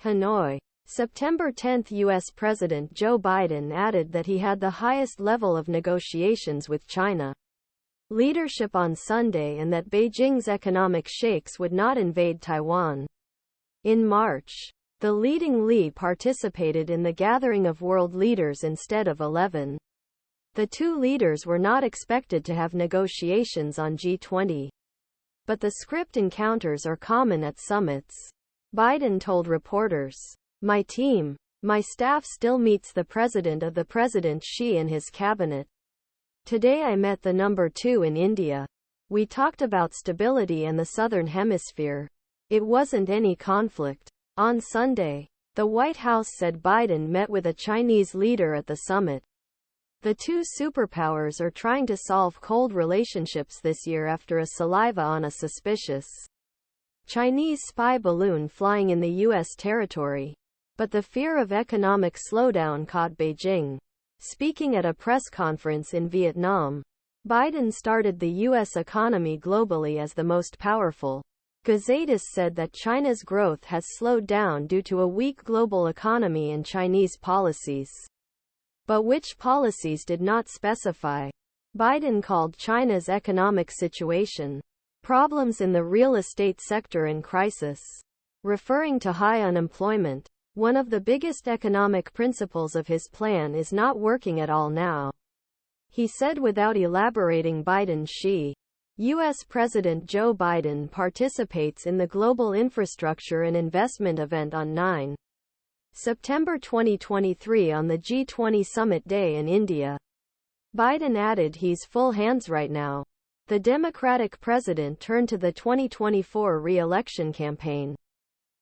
Hanoi. September 10. U.S. President Joe Biden added that he had the highest level of negotiations with China leadership on Sunday and that Beijing's economic sheikhs would not invade Taiwan. In March, the leading Li participated in the gathering of world leaders instead of 11. The two leaders were not expected to have negotiations on G20. But the script encounters are common at summits. Biden told reporters, "My team, my staff still meets the president of the President Xi and his cabinet. Today I met the number 2 in India. We talked about stability and the southern hemisphere. It wasn't any conflict." On Sunday, the White House said Biden met with a Chinese leader at the summit. The two superpowers are trying to solve cold relationships this year after a saliva on a suspicious Chinese spy balloon flying in the U.S. territory. But the fear of economic slowdown caught Beijing. Speaking at a press conference in Vietnam, Biden started the U.S. economy globally as the most powerful. Gazeteists said that China's growth has slowed down due to a weak global economy and Chinese policies. But which policies did not specify. Biden called China's economic situation problems in the real estate sector in crisis. Referring to high unemployment, one of the biggest economic principles of his plan is not working at all now, he said without elaborating. Xi, U.S. President Joe Biden participates in the Global Infrastructure and Investment event on 9 September 2023 on the G20 Summit Day in India. Biden added he's full hands right now. The Democratic president turned to the 2024 re-election campaign,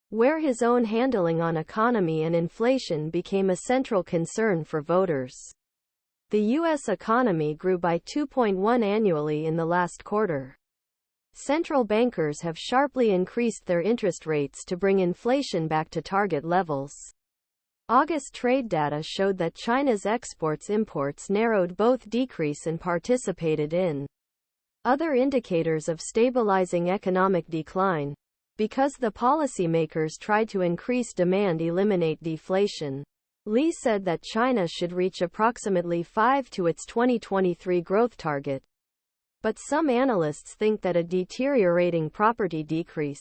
where his own handling on economy and inflation became a central concern for voters. The U.S. economy grew by 2.1% annually in the last quarter. Central bankers have sharply increased their interest rates to bring inflation back to target levels. August trade data showed that China's exports-imports narrowed, both decrease and participated in other indicators of stabilizing economic decline. Because the policymakers tried to increase demand, eliminate deflation. Li said that China should reach approximately 5 to its 2023 growth target. But some analysts think that a deteriorating property decrease,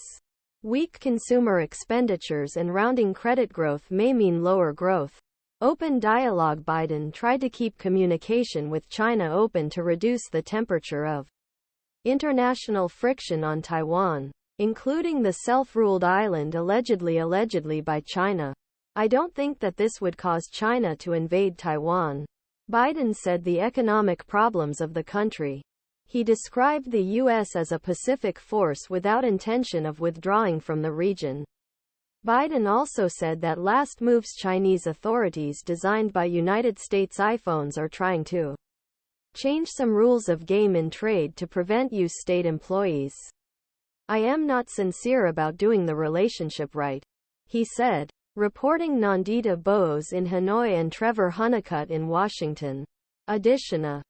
weak consumer expenditures and rounding credit growth may mean lower growth. Open dialogue. Biden tried to keep communication with China open to reduce the temperature of international friction on Taiwan, including the self-ruled island allegedly by China. "I don't think that this would cause China to invade Taiwan," Biden said. The economic problems of the country. He described the U.S. as a Pacific force without intention of withdrawing from the region. Biden also said that last moves Chinese authorities designed by United States iPhones are trying to change some rules of game in trade to prevent U.S. state employees. "I am not sincere about doing the relationship right," he said. Reporting Nandita Bose in Hanoi and Trevor Hunnicutt in Washington. Additiona.